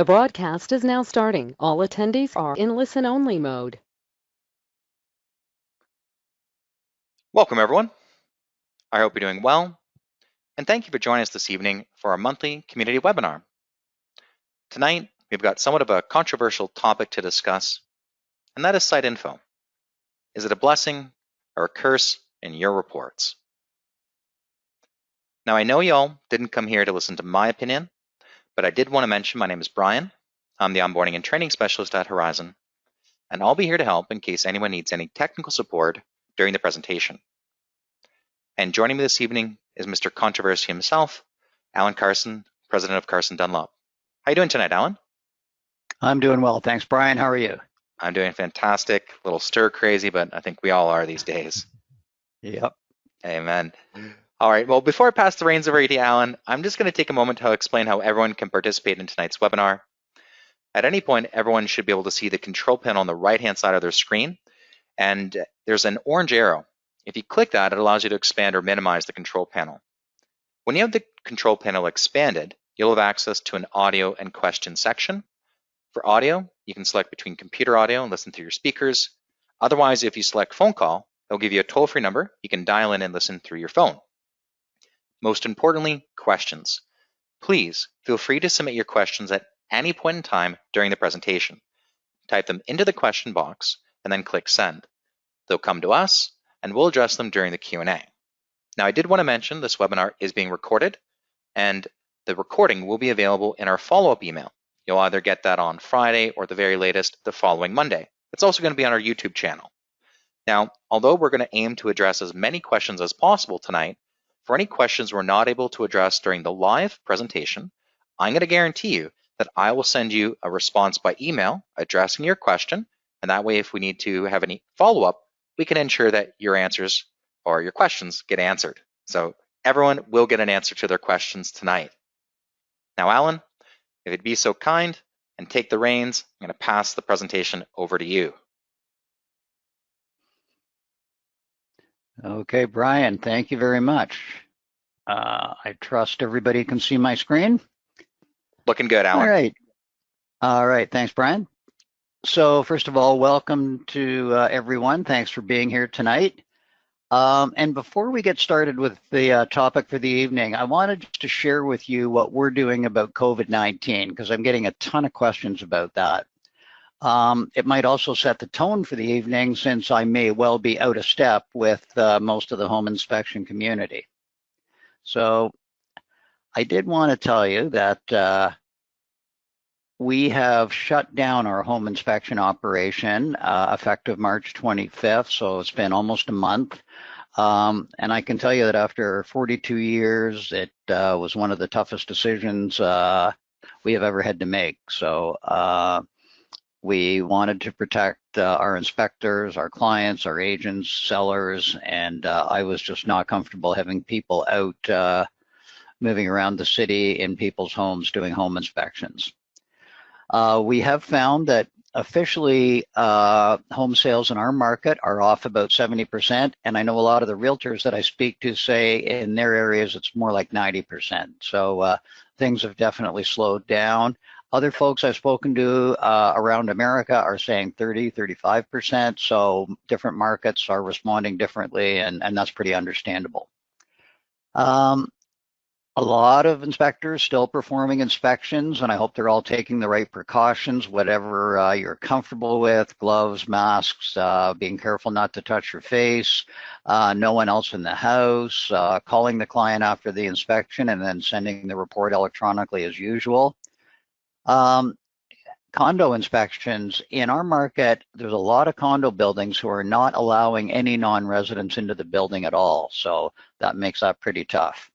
The broadcast is now starting. All attendees are in listen-only mode. Welcome, everyone. I hope you're doing well, and thank you for joining us this evening for our monthly community webinar. Tonight, we've got somewhat of a controversial topic to discuss, and that is site info. Is it a blessing or a curse in your reports? Now, I know y'all didn't come here to listen to my opinion, but I did want to mention my name is Brian. I'm the onboarding and training specialist at Horizon, and I'll be here to help in case anyone needs any technical support during the presentation. And joining me this evening is Mr. Controversy himself, Alan Carson, president of Carson Dunlop. How you doing tonight, Alan? I'm doing well, thanks, Brian. How are you? I'm doing fantastic. A little stir crazy, but I think we all are these days. Yep. Amen. All right, well, before I pass the reins over to Alan, I'm just going to take a moment to explain how everyone can participate in tonight's webinar. At any point, everyone should be able to see the control panel on the right-hand side of their screen, and there's an orange arrow. If you click that, it allows you to expand or minimize the control panel. When you have the control panel expanded, you'll have access to an audio and question section. For audio, you can select between computer audio and listen through your speakers. Otherwise, if you select phone call, it'll give you a toll-free number. You can dial in and listen through your phone. Most importantly, questions. Please feel free to submit your questions at any point in time during the presentation. Type them into the question box and then click send. They'll come to us and we'll address them during the Q&A. Now, I did want to mention this webinar is being recorded, and the recording will be available in our follow-up email. You'll either get that on Friday or the very latest the following Monday. It's also going to be on our YouTube channel. Now, although we're going to aim to address as many questions as possible tonight, for any questions we're not able to address during the live presentation, I'm going to guarantee you that I will send you a response by email addressing your question, and that way if we need to have any follow-up, we can ensure that your answers or your questions get answered. So everyone will get an answer to their questions tonight. Now, Alan, if you'd be so kind and take the reins, I'm going to pass the presentation over to you. Okay, Brian, thank you very much. I trust everybody can see my screen. Looking good, Alan. All right, thanks, Brian. So first of all, welcome to everyone. Thanks for being here tonight. And before we get started with the topic for the evening, I wanted to share with you what we're doing about COVID-19, because I'm getting a ton of questions about that. It might also set the tone for the evening, since I may well be out of step with most of the home inspection community. So I did want to tell you that we have shut down our home inspection operation effective March 25th, so it's been almost a month. And I can tell you that after 42 years, it was one of the toughest decisions we have ever had to make. So we wanted to protect our inspectors, our clients, our agents, sellers, and I was just not comfortable having people out moving around the city in people's homes doing home inspections. We have found that officially home sales in our market are off about 70%, and I know a lot of the realtors that I speak to say in their areas it's more like 90%. So things have definitely slowed down. Other folks I've spoken to around America are saying 30, 35%, so different markets are responding differently, and that's pretty understandable. A lot of inspectors still performing inspections, and I hope they're all taking the right precautions, whatever you're comfortable with: gloves, masks, being careful not to touch your face, no one else in the house, calling the client after the inspection, and then sending the report electronically as usual. Condo inspections in our market, there's a lot of condo buildings who are not allowing any non-residents into the building at all, so that makes that pretty tough.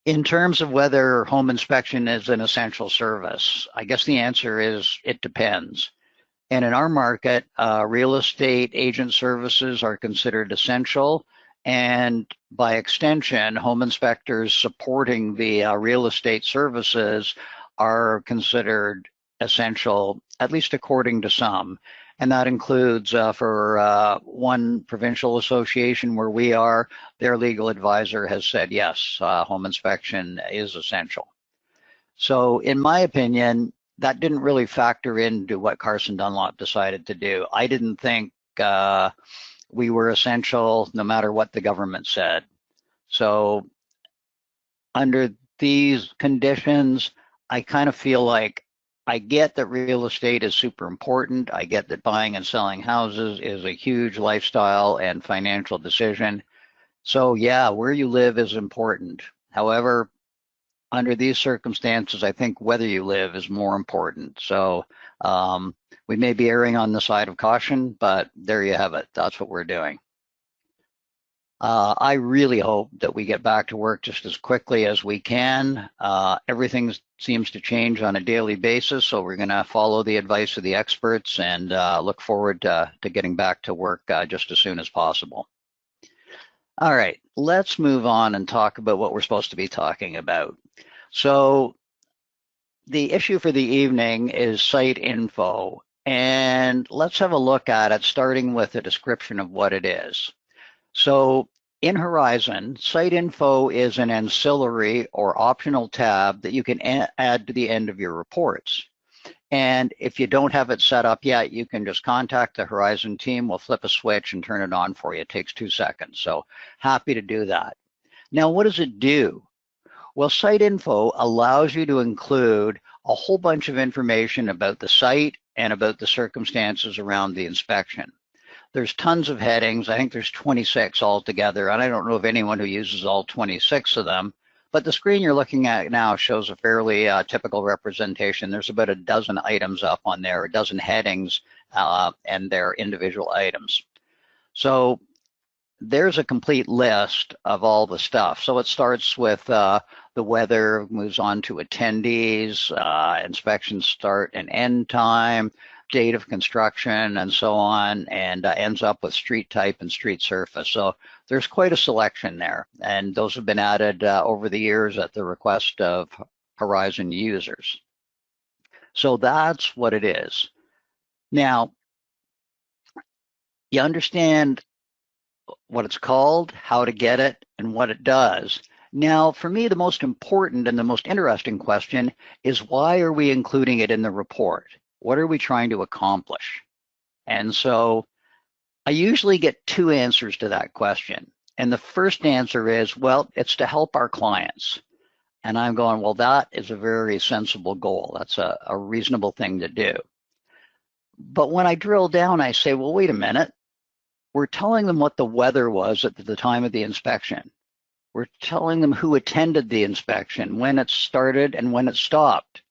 In terms of whether home inspection is an essential service, I guess the answer is it depends. And in our market, real estate agent services are considered essential, and by extension, home inspectors supporting the real estate services are considered essential, at least according to some. And that includes for one provincial association where we are, their legal advisor has said, yes, home inspection is essential. So in my opinion, that didn't really factor into what Carson Dunlop decided to do. I didn't think we were essential no matter what the government said. So under these conditions, I kind of feel like I get that real estate is super important. I get that buying and selling houses is a huge lifestyle and financial decision. So yeah, where you live is important. However, under these circumstances, I think whether you live is more important. So we may be erring on the side of caution, but there you have it. That's what we're doing. I really hope that we get back to work just as quickly as we can. Everything seems to change on a daily basis, so we're going to follow the advice of the experts and look forward to getting back to work just as soon as possible. All right, let's move on and talk about what we're supposed to be talking about. So the issue for the evening is site info, and let's have a look at it, starting with a description of what it is. So in Horizon, site info is an ancillary or optional tab that you can add to the end of your reports. And if you don't have it set up yet, you can just contact the Horizon team. We'll flip a switch and turn it on for you. It takes 2 seconds. So happy to do that. Now, what does it do? Well, site info allows you to include a whole bunch of information about the site and about the circumstances around the inspection. There's tons of headings. I think there's 26 altogether, and I don't know of anyone who uses all 26 of them. But the screen you're looking at now shows a fairly typical representation. There's about a dozen items up on there, a dozen headings, and their individual items. So there's a complete list of all the stuff. So it starts with the weather, moves on to attendees, inspection start and end time, date of construction, and so on, and ends up with street type and street surface. So there's quite a selection there, and those have been added over the years at the request of Horizon users. So that's what it is. Now, you understand what it's called, how to get it, and what it does. Now, for me, the most important and the most interesting question is, why are we including it in the report? What are we trying to accomplish? And so I usually get 2 answers to that question. And the first answer is, well, it's to help our clients. And I'm going, well, that is a very sensible goal. That's a reasonable thing to do. But when I drill down, I say, well, wait a minute. We're telling them what the weather was at the time of the inspection. We're telling them who attended the inspection, when it started and when it stopped.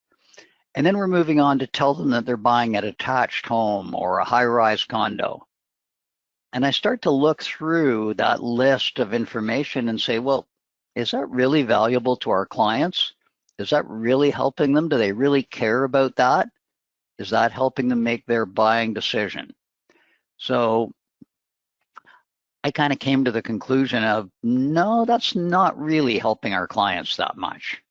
And then we're moving on to tell them that they're buying an attached home or a high-rise condo. And I start to look through that list of information and say, well, is that really valuable to our clients? Is that really helping them? Do they really care about that? Is that helping them make their buying decision? So I kind of came to the conclusion of, no, that's not really helping our clients that much.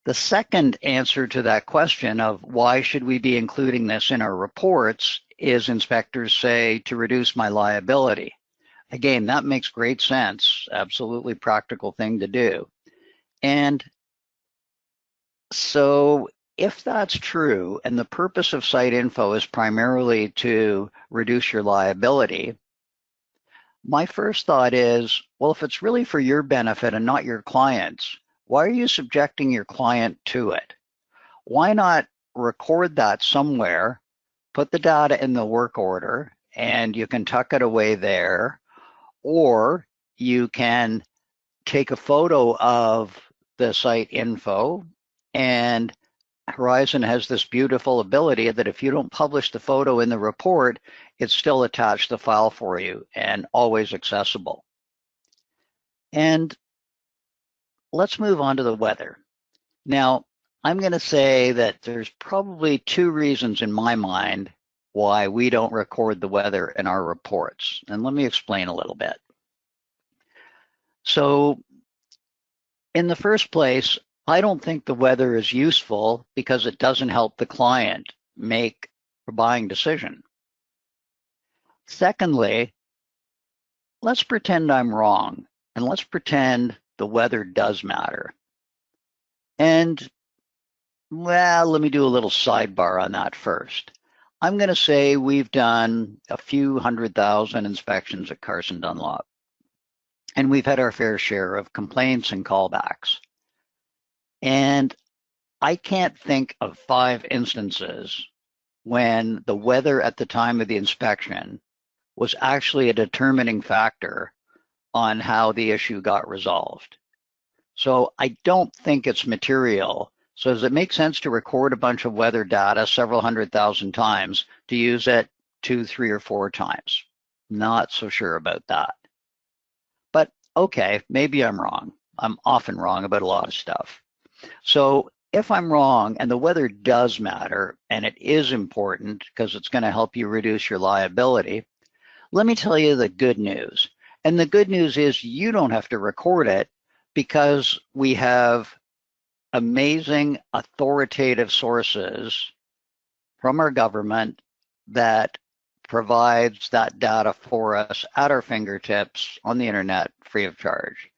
The second answer to that question of why should we be including this in our reports is inspectors say to reduce my liability. Again, that makes great sense, absolutely practical thing to do. And so if that's true, and the purpose of site info is primarily to reduce your liability, my first thought is, well, if it's really for your benefit and not your client's, why are you subjecting your client to it? Why not record that somewhere, put the data in the work order, and you can tuck it away there, or you can take a photo of the site info, and Horizon has this beautiful ability that if you don't publish the photo in the report, it's still attached the file for you and always accessible. And let's move on to the weather. Now, I'm going to say that there's probably 2 reasons in my mind why we don't record the weather in our reports. And let me explain a little bit. So in the first place, I don't think the weather is useful because it doesn't help the client make a buying decision. Secondly, let's pretend I'm wrong, and let's pretend the weather does matter. And well, let me do a little sidebar on that first. I'm going to say we've done a few 100,000 inspections at Carson Dunlop, and we've had our fair share of complaints and callbacks. And I can't think of 5 instances when the weather at the time of the inspection was actually a determining factor on how the issue got resolved. So I don't think it's material. So does it make sense to record a bunch of weather data several 100,000 times to use it 2, 3, or 4 times? Not so sure about that. But okay, maybe I'm wrong. I'm often wrong about a lot of stuff. So if I'm wrong and the weather does matter and it is important because it's going to help you reduce your liability, let me tell you the good news. And the good news is you don't have to record it because we have amazing authoritative sources from our government that provides that data for us at our fingertips on the internet free of charge.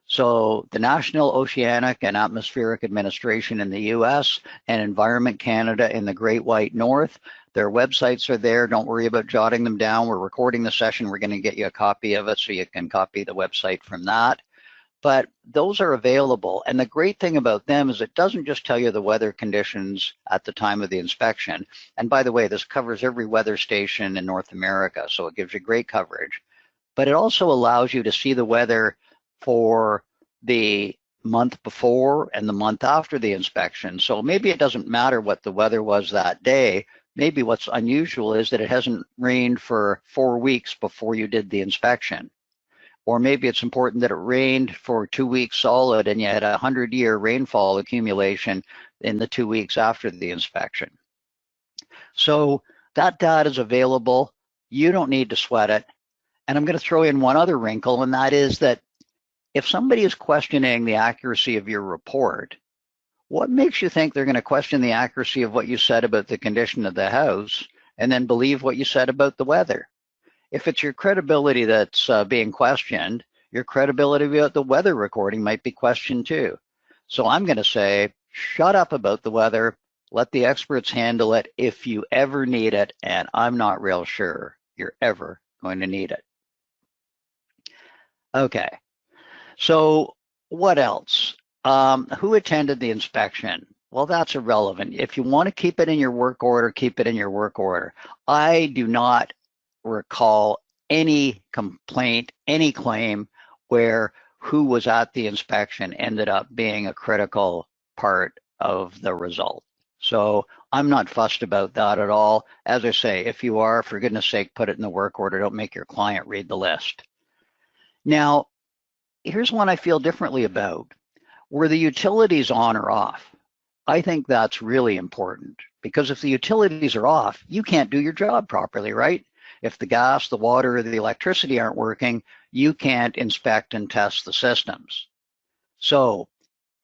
So the National Oceanic and Atmospheric Administration in the US and Environment Canada in the Great White North, their websites are there. Don't worry about jotting them down. We're recording the session. We're going to get you a copy of it so you can copy the website from that. But those are available. And the great thing about them is it doesn't just tell you the weather conditions at the time of the inspection. And by the way, this covers every weather station in North America, so it gives you great coverage. But it also allows you to see the weather for the month before and the month after the inspection. So maybe it doesn't matter what the weather was that day. Maybe what's unusual is that it hasn't rained for 4 weeks before you did the inspection. Or maybe it's important that it rained for 2 weeks solid and you had a 100-year rainfall accumulation in the 2 weeks after the inspection. So that data is available. You don't need to sweat it. And I'm going to throw in one other wrinkle, and that is that if somebody is questioning the accuracy of your report, what makes you think they're going to question the accuracy of what you said about the condition of the house and then believe what you said about the weather? If it's your credibility that's being questioned, your credibility about the weather recording might be questioned too. So I'm going to say, shut up about the weather. Let the experts handle it if you ever need it, and I'm not real sure you're ever going to need it. Okay, so what else? Who attended the inspection? Well, that's irrelevant. If you want to keep it in your work order, keep it in your work order. I do not recall any complaint, any claim where who was at the inspection ended up being a critical part of the result. So I'm not fussed about that at all. As I say, if you are, for goodness sake, put it in the work order. Don't make your client read the list. Now, here's one I feel differently about. Were the utilities on or off? I think that's really important because if the utilities are off, you can't do your job properly, right? If the gas, the water, or the electricity aren't working, you can't inspect and test the systems. So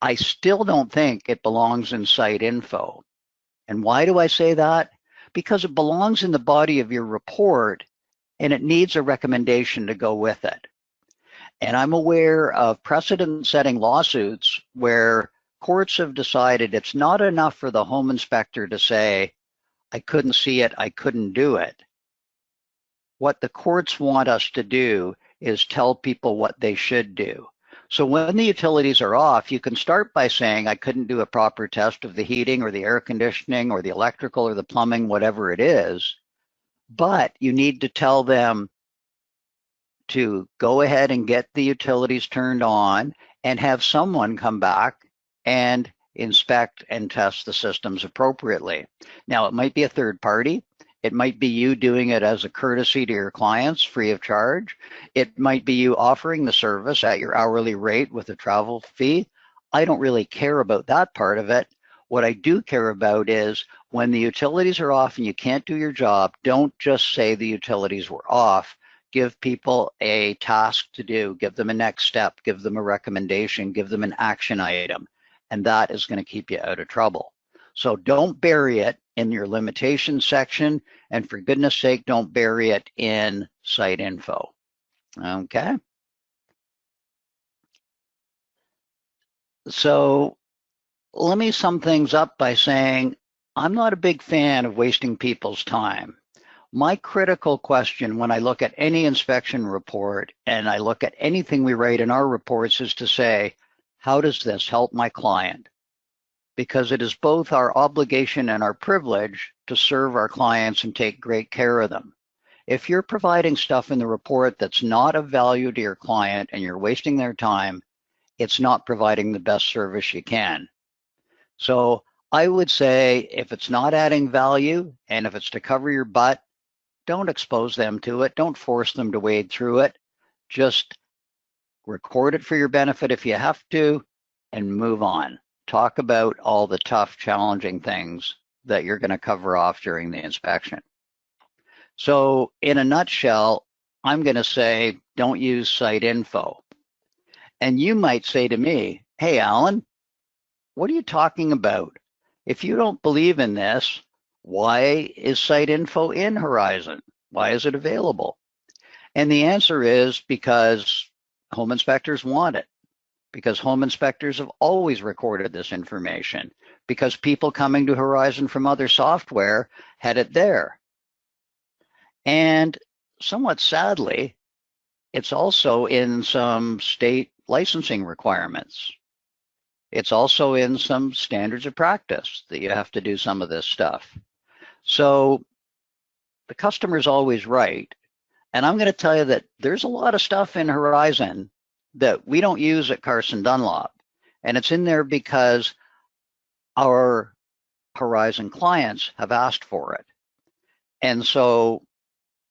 I still don't think it belongs in site info. And why do I say that? Because it belongs in the body of your report and it needs a recommendation to go with it. And I'm aware of precedent-setting lawsuits where courts have decided it's not enough for the home inspector to say, I couldn't see it, I couldn't do it. What the courts want us to do is tell people what they should do. So when the utilities are off, you can start by saying, I couldn't do a proper test of the heating or the air conditioning or the electrical or the plumbing, whatever it is. But you need to tell them to go ahead and get the utilities turned on and have someone come back and inspect and test the systems appropriately. Now, it might be a third party. It might be you doing it as a courtesy to your clients free of charge. It might be you offering the service at your hourly rate with a travel fee. I don't really care about that part of it. What I do care about is when the utilities are off and you can't do your job, don't just say the utilities were off. Give people a task to do, give them a next step, give them a recommendation, give them an action item, and that is going to keep you out of trouble. So don't bury it in your limitations section, and for goodness sake, don't bury it in site info. Okay? So let me sum things up by saying I'm not a big fan of wasting people's time. My critical question when I look at any inspection report and I look at anything we write in our reports is to say, how does this help my client? Because it is both our obligation and our privilege to serve our clients and take great care of them. If you're providing stuff in the report that's not of value to your client and you're wasting their time, it's not providing the best service you can. So I would say if it's not adding value and if it's to cover your butt, don't expose them to it. Don't force them to wade through it. Just record it for your benefit if you have to and move on. Talk about all the tough, challenging things that you're going to cover off during the inspection. So in a nutshell, I'm going to say don't use site info. And you might say to me, hey, Alan, what are you talking about? If you don't believe in this, why is site info in Horizon? Why is it available? And the answer is because home inspectors want it, because home inspectors have always recorded this information, because people coming to Horizon from other software had it there. And somewhat sadly, it's also in some state licensing requirements. It's also in some standards of practice that you have to do some of this stuff. So the customer's always right. And I'm going to tell you that there's a lot of stuff in Horizon that we don't use at Carson Dunlop. And it's in there because our Horizon clients have asked for it. And so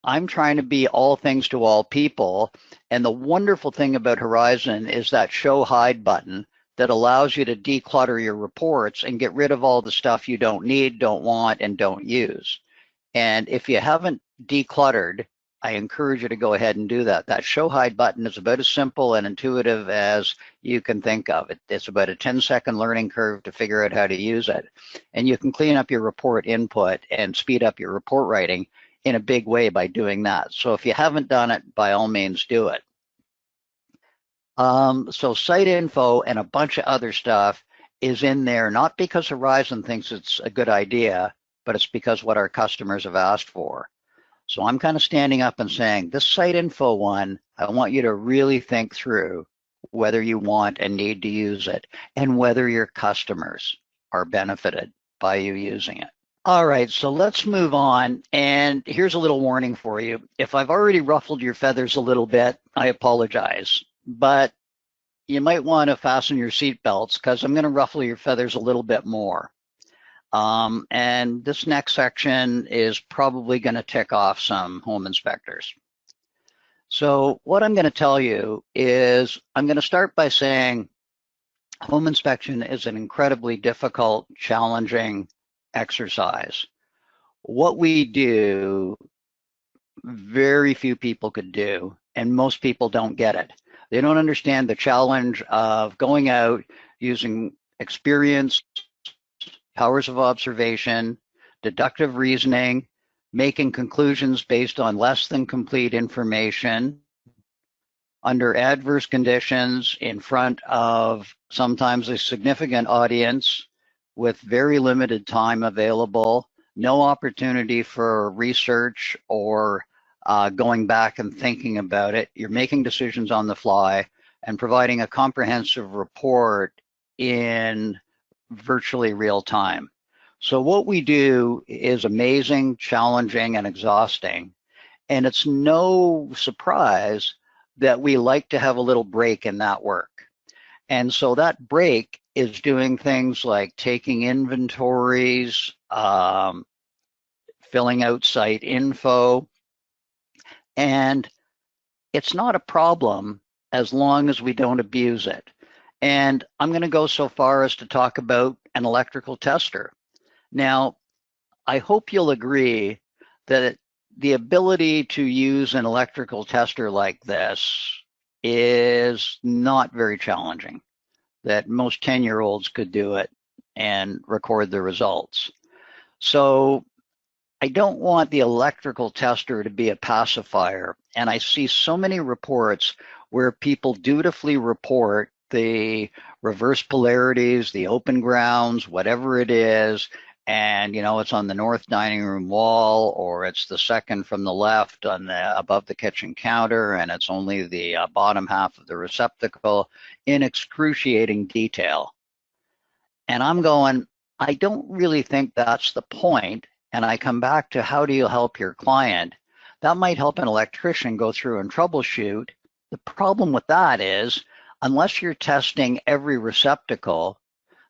I'm trying to be all things to all people. And the wonderful thing about Horizon is that show hide button that allows you to declutter your reports and get rid of all the stuff you don't need, don't want, and don't use. And if you haven't decluttered, I encourage you to go ahead and do that. That show hide button is about as simple and intuitive as you can think of. It's about a 10-second learning curve to figure out how to use it. And you can clean up your report input and speed up your report writing in a big way by doing that. So if you haven't done it, by all means, do it. So site info and a bunch of other stuff is in there, not because Horizon thinks it's a good idea, but it's because what our customers have asked for. So I'm kind of standing up and saying, this site info one, I want you to really think through whether you want and need to use it and whether your customers are benefited by you using it. All right, so let's move on. And here's a little warning for you. If I've already ruffled your feathers a little bit, I apologize. But you might want to fasten your seatbelts because I'm going to ruffle your feathers a little bit more. And this next section is probably going to tick off some home inspectors. So what I'm going to tell you is I'm going to start by saying home inspection is an incredibly difficult, challenging exercise. What we do, very few people could do, and most people don't get it. They don't understand the challenge of going out using experience, powers of observation, deductive reasoning, making conclusions based on less than complete information, under adverse conditions in front of sometimes a significant audience with very limited time available, no opportunity for research or going back and thinking about it. You're making decisions on the fly and providing a comprehensive report in virtually real time. So what we do is amazing, challenging, and exhausting. And it's no surprise that we like to have a little break in that work. And so that break is doing things like taking inventories, filling out site info, and it's not a problem as long as we don't abuse it. And I'm going to go so far as to talk about an electrical tester. Now, I hope you'll agree that the ability to use an electrical tester like this is not very challenging, that most 10-year-olds could do it and record the results. So I don't want the electrical tester to be a pacifier. And I see so many reports where people dutifully report the reverse polarities, the open grounds, whatever it is, and it's on the north dining room wall, or it's the second from the left on above the kitchen counter, and it's only the bottom half of the receptacle in excruciating detail. And I'm going, I don't really think that's the point. And I come back to, how do you help your client? That might help an electrician go through and troubleshoot. The problem with that is, unless you're testing every receptacle,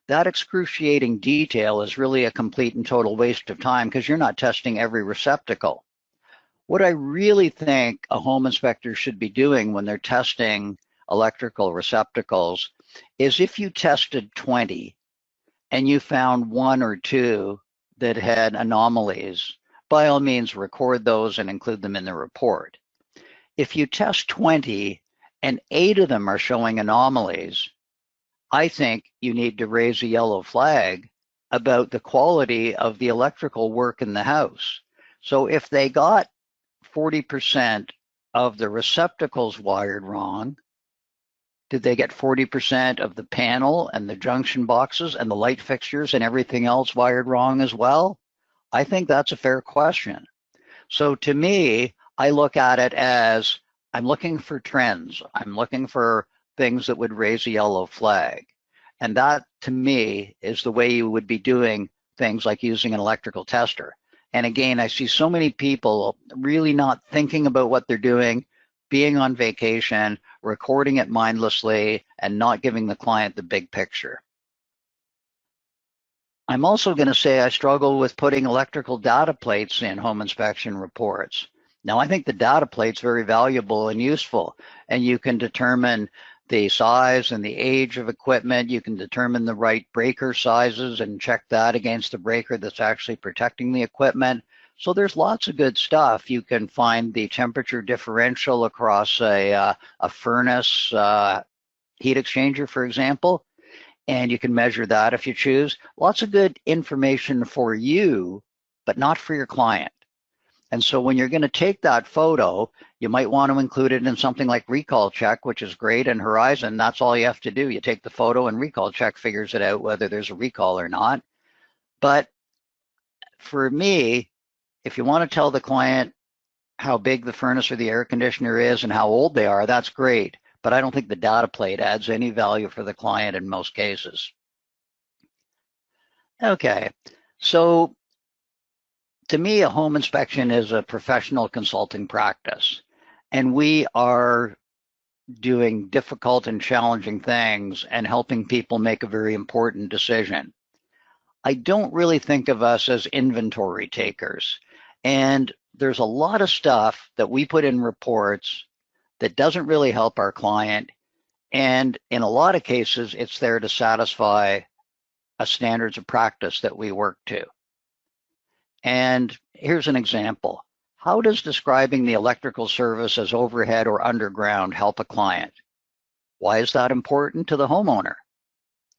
that excruciating detail is really a complete and total waste of time, because you're not testing every receptacle. What I really think a home inspector should be doing when they're testing electrical receptacles is, if you tested 20 and you found one or two that had anomalies, by all means record those and include them in the report. If you test 20 and 8 of them are showing anomalies, I think you need to raise a yellow flag about the quality of the electrical work in the house. So if they got 40% of the receptacles wired wrong, did they get 40% of the panel and the junction boxes and the light fixtures and everything else wired wrong as well? I think that's a fair question. So to me, I look at it as, I'm looking for trends. I'm looking for things that would raise a yellow flag. And that, to me, is the way you would be doing things like using an electrical tester. And again, I see so many people really not thinking about what they're doing, being on vacation, recording it mindlessly, and not giving the client the big picture. I'm also going to say I struggle with putting electrical data plates in home inspection reports. Now, I think the data plate's very valuable and useful, and you can determine the size and the age of equipment. You can determine the right breaker sizes and check that against the breaker that's actually protecting the equipment. So there's lots of good stuff. You can find the temperature differential across a furnace heat exchanger, for example, and you can measure that if you choose. Lots of good information for you, but not for your client. And so when you're going to take that photo, you might want to include it in something like Recall Check, which is great, and Horizon. That's all you have to do. You take the photo and Recall Check figures it out whether there's a recall or not. But for me, if you want to tell the client how big the furnace or the air conditioner is and how old they are, that's great. But I don't think the data plate adds any value for the client in most cases. Okay, so to me, a home inspection is a professional consulting practice, and we are doing difficult and challenging things and helping people make a very important decision. I don't really think of us as inventory takers, and there's a lot of stuff that we put in reports that doesn't really help our client, and in a lot of cases, it's there to satisfy a standards of practice that we work to. And here's an example. How does describing the electrical service as overhead or underground help a client? Why is that important to the homeowner?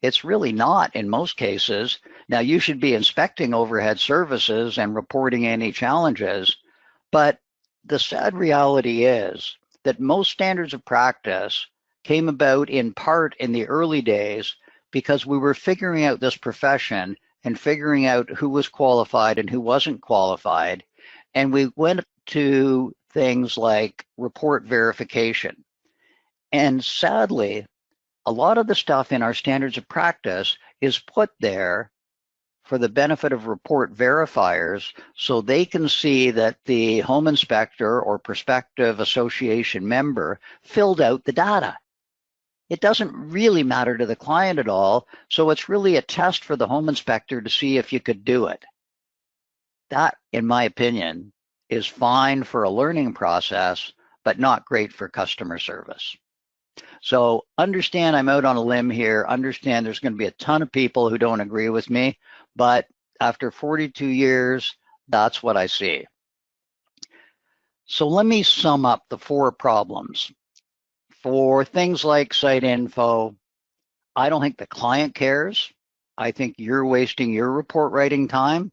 It's really not in most cases. Now, you should be inspecting overhead services and reporting any challenges, but the sad reality is that most standards of practice came about in part in the early days because we were figuring out this profession and figuring out who was qualified and who wasn't qualified. And we went to things like report verification. And sadly, a lot of the stuff in our standards of practice is put there for the benefit of report verifiers so they can see that the home inspector or prospective association member filled out the data. It doesn't really matter to the client at all, so it's really a test for the home inspector to see if you could do it. That, in my opinion, is fine for a learning process, but not great for customer service. So understand I'm out on a limb here. Understand there's going to be a ton of people who don't agree with me, but after 42 years, that's what I see. So let me sum up the 4 problems. For things like site info, I don't think the client cares. I think you're wasting your report writing time.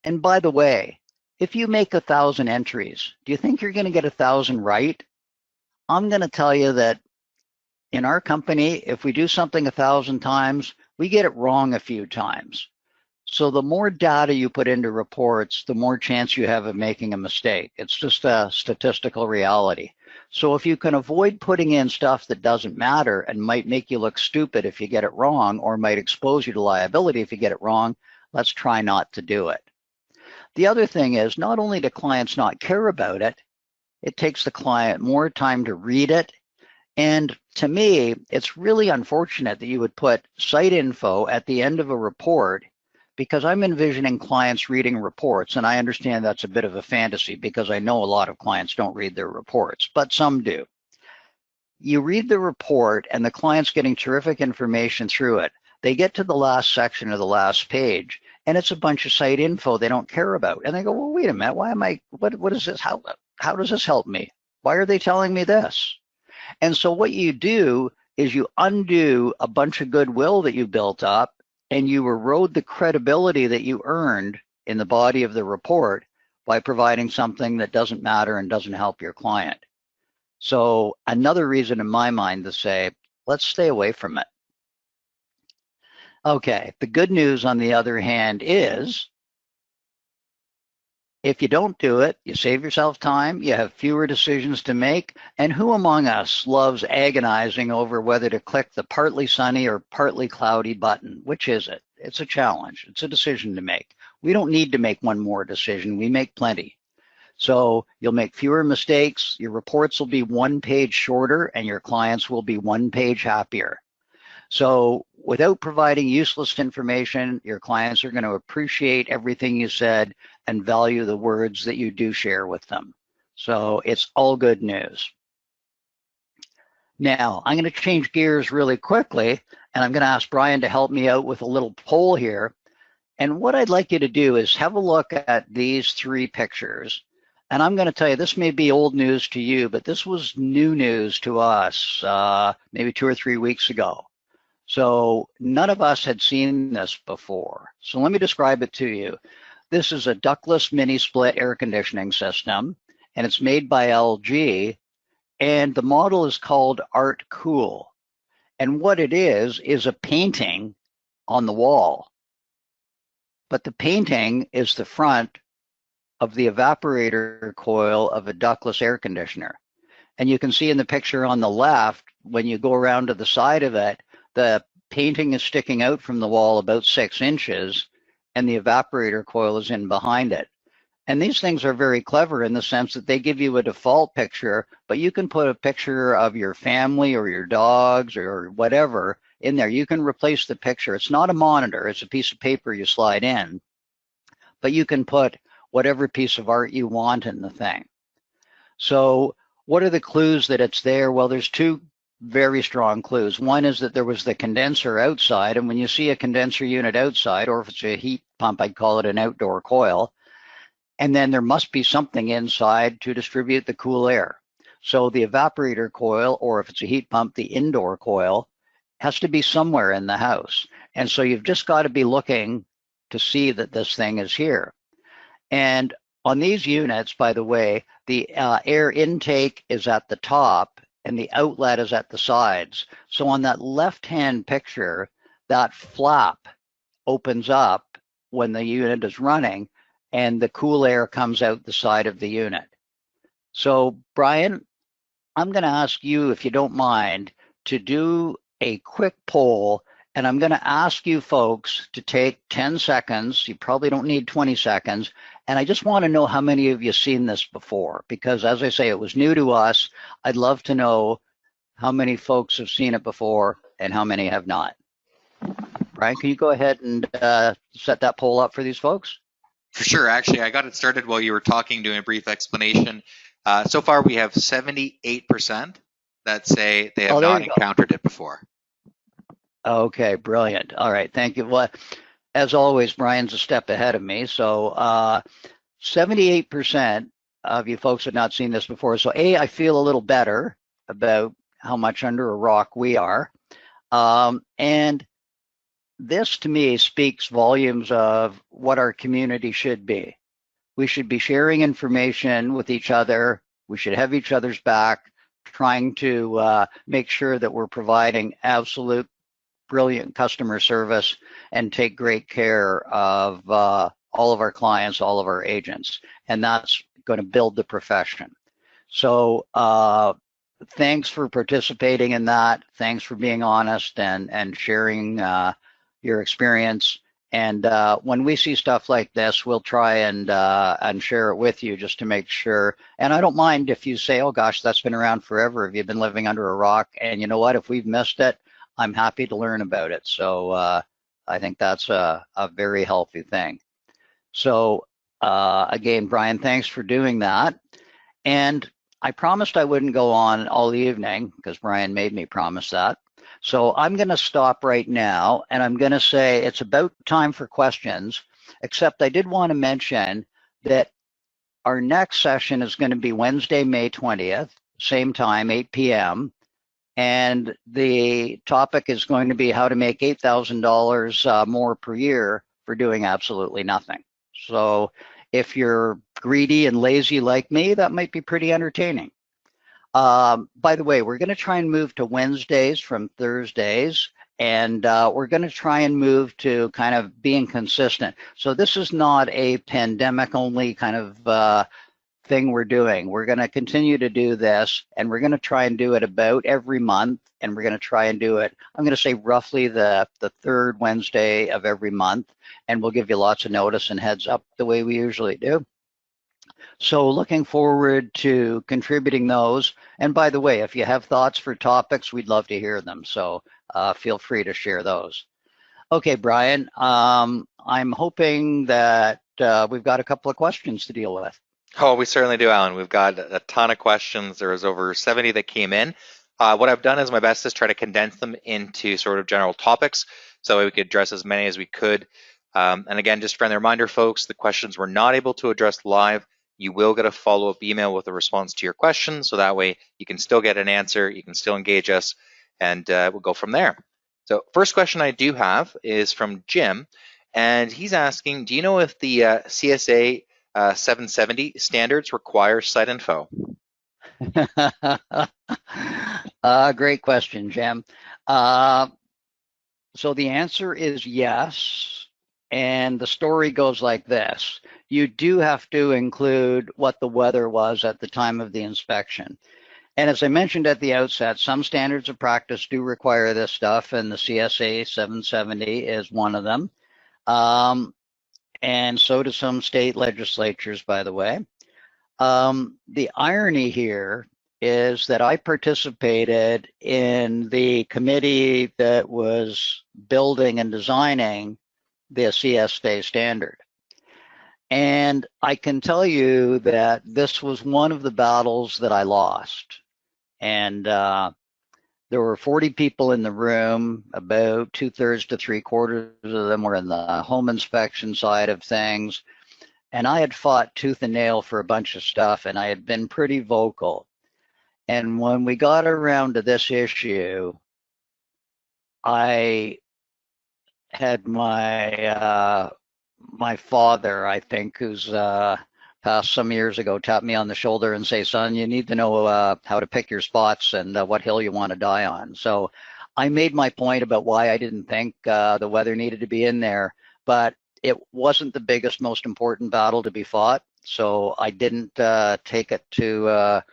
And by the way, if you make 1,000 entries, do you think you're going to get 1,000 right? I'm going to tell you that In our company, if we do something 1,000 times, we get it wrong a few times. So the more data you put into reports, the more chance you have of making a mistake. It's just a statistical reality. So if you can avoid putting in stuff that doesn't matter and might make you look stupid if you get it wrong, or might expose you to liability if you get it wrong, let's try not to do it. The other thing is, not only do clients not care about it, it takes the client more time to read it. And to me, it's really unfortunate that you would put site info at the end of a report, because I'm envisioning clients reading reports, and I understand that's a bit of a fantasy because I know a lot of clients don't read their reports, but some do. You read the report and the client's getting terrific information through it. They get to the last section of the last page and it's a bunch of site info they don't care about. And they go, well, wait a minute, why am I, what is this? How does this help me? Why are they telling me this? And so what you do is you undo a bunch of goodwill that you built up, and you erode the credibility that you earned in the body of the report by providing something that doesn't matter and doesn't help your client. So another reason in my mind to say, let's stay away from it. Okay, the good news on the other hand is, if you don't do it, you save yourself time, you have fewer decisions to make, and who among us loves agonizing over whether to click the partly sunny or partly cloudy button? Which is it? It's a challenge. It's a decision to make. We don't need to make one more decision. We make plenty. So you'll make fewer mistakes, your reports will be 1 page shorter, and your clients will be 1 page happier. So without providing useless information, your clients are going to appreciate everything you said and value the words that you do share with them. So it's all good news. Now, I'm going to change gears really quickly, and I'm going to ask Brian to help me out with a little poll here. And what I'd like you to do is have a look at these 3 pictures. And I'm going to tell you, this may be old news to you, but this was new news to us maybe 2 or 3 weeks ago. So none of us had seen this before. So let me describe it to you. This is a ductless mini split air conditioning system, and it's made by LG, and the model is called Art Cool. And what it is a painting on the wall. But the painting is the front of the evaporator coil of a ductless air conditioner. And you can see in the picture on the left, when you go around to the side of it, the painting is sticking out from the wall about 6 inches, and the evaporator coil is in behind it. And these things are very clever in the sense that they give you a default picture, but you can put a picture of your family or your dogs or whatever in there. You can replace the picture. It's not a monitor, it's a piece of paper you slide in, but you can put whatever piece of art you want in the thing. So what are the clues that it's there? Well, there's 2 very strong clues. One is that there was the condenser outside, and when you see a condenser unit outside, or if it's a heat pump, I'd call it an outdoor coil, and then there must be something inside to distribute the cool air. So the evaporator coil, or if it's a heat pump, the indoor coil, has to be somewhere in the house. And so you've just got to be looking to see that this thing is here. And on these units, by the way, the air intake is at the top and the outlet is at the sides. So on that left-hand picture, that flap opens up when the unit is running and the cool air comes out the side of the unit. So Brian, I'm going to ask you, if you don't mind, to do a quick poll, and I'm going to ask you folks to take 10 seconds. You probably don't need 20 seconds. And I just want to know how many of you have seen this before, because as I say, it was new to us. I'd love to know how many folks have seen it before and how many have not. Brian, can you go ahead and set that poll up for these folks? For sure. Actually, I got it started while you were talking, doing a brief explanation. So far, we have 78% that say they have not encountered it before. Okay, brilliant. All right, thank you. Well, as always, Brian's a step ahead of me. So 78% of you folks have not seen this before. So I feel a little better about how much under a rock we are. And this to me speaks volumes of what our community should be. We should be sharing information with each other. We should have each other's back. trying to make sure that we're providing absolute brilliant customer service and take great care of all of our clients, all of our agents, and that's going to build the profession. So thanks for participating in that. Thanks for being honest and sharing your experience. And when we see stuff like this, we'll try and share it with you just to make sure. And I don't mind if you say, "Oh gosh, that's been around forever. Have you been living under a rock?" And you know what? If we've missed it, I'm happy to learn about it. So I think that's a very healthy thing. So again, Brian, thanks for doing that. And I promised I wouldn't go on all evening because Brian made me promise that. So I'm going to stop right now, and I'm going to say it's about time for questions, except I did want to mention that our next session is going to be Wednesday, May 20th, same time, 8 p.m. And the topic is going to be how to make $8,000 more per year for doing absolutely nothing. So if you're greedy and lazy like me, that might be pretty entertaining. By the way, we're going to try and move to Wednesdays from Thursdays, and we're going to try and move to kind of being consistent. So this is not a pandemic only kind of thing we're doing. We're going to continue to do this, and we're going to try and do it about every month, and we're going to try and do it, I'm going to say roughly the third Wednesday of every month, and we'll give you lots of notice and heads up the way we usually do. So looking forward to contributing those. And by the way, if you have thoughts for topics, we'd love to hear them. So feel free to share those. Okay, Brian, I'm hoping that we've got a couple of questions to deal with. Oh, we certainly do, Alan. We've got a ton of questions. There was over 70 that came in. What I've done is my best is try to condense them into sort of general topics so we could address as many as we could. And again, just a friendly reminder, folks, the questions we're not able to address live. You will get a follow-up email with a response to your question, so that way you can still get an answer, you can still engage us, and we'll go from there. So first question I do have is from Jim, and he's asking, do you know if the CSA 770 standards require site info? Great question, Jim. So the answer is yes. And the story goes like this. You do have to include what the weather was at the time of the inspection. And as I mentioned at the outset, some standards of practice do require this stuff, and the CSA 770 is one of them. And so do some state legislatures, by the way. The irony here is that I participated in the committee that was building and designing the CSA standard. And I can tell you that this was one of the battles that I lost. And there were 40 people in the room, about 2/3 to 3/4 of them were in the home inspection side of things. And I had fought tooth and nail for a bunch of stuff, and I had been pretty vocal. And when we got around to this issue, I had my my father, I think, who's passed some years ago, tap me on the shoulder and say, "Son, you need to know how to pick your spots and what hill you want to die on." So I made my point about why I didn't think the weather needed to be in there, but it wasn't the biggest, most important battle to be fought. So I didn't take it to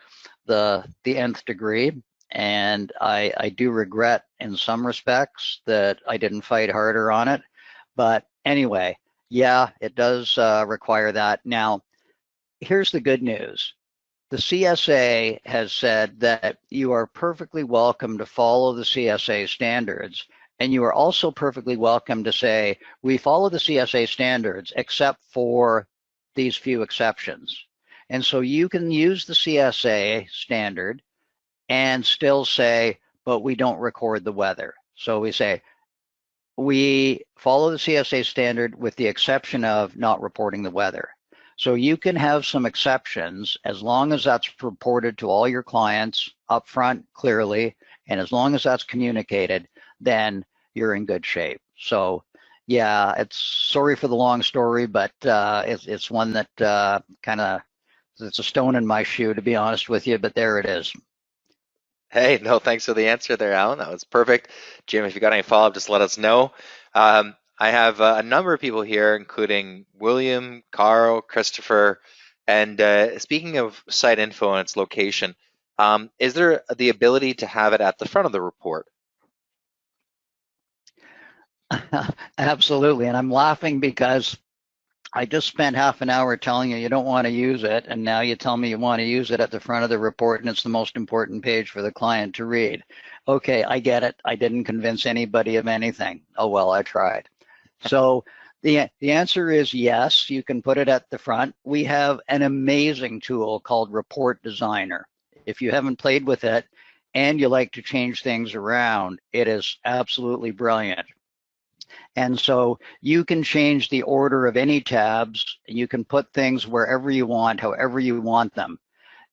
the nth degree. And I do regret in some respects that I didn't fight harder on it. But anyway, yeah, it does require that. Now, here's the good news. The CSA has said that you are perfectly welcome to follow the CSA standards, and you are also perfectly welcome to say, we follow the CSA standards except for these few exceptions. And so you can use the CSA standard and still say, but we don't record the weather. So we say, we follow the CSA standard with the exception of not reporting the weather. So you can have some exceptions as long as that's reported to all your clients upfront clearly, and as long as that's communicated, then you're in good shape. So yeah, it's sorry for the long story, but it's one that kind of, it's a stone in my shoe, to be honest with you, but there it is. Hey, no, thanks for the answer there, Alan. That was perfect. Jim, if you got any follow-up, just let us know. I have a number of people here, including William, Carl, Christopher, and speaking of site info and its location, is there the ability to have it at the front of the report? Absolutely. And I'm laughing because I just spent half an hour telling you you don't want to use it, and now you tell me you want to use it at the front of the report, and it's the most important page for the client to read. Okay, I get it. I didn't convince anybody of anything. Oh well, I tried. So the answer is yes, you can put it at the front. We have an amazing tool called Report Designer. If you haven't played with it and you like to change things around, it is absolutely brilliant. And so you can change the order of any tabs. You can put things wherever you want, however you want them.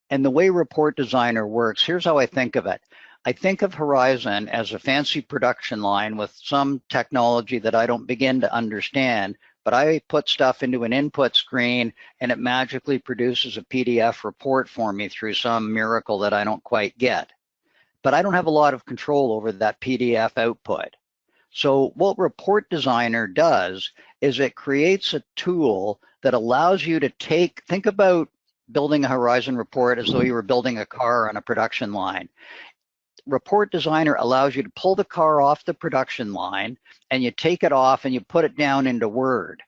And the way Report Designer works, here's how I think of it. I think of Horizon as a fancy production line with some technology that I don't begin to understand, but I put stuff into an input screen and it magically produces a PDF report for me through some miracle that I don't quite get. But I don't have a lot of control over that PDF output. So what Report Designer does is it creates a tool that allows you to think about building a Horizon report as though you were building a car on a production line. Report Designer allows you to pull the car off the production line and you take it off and you put it down into Word.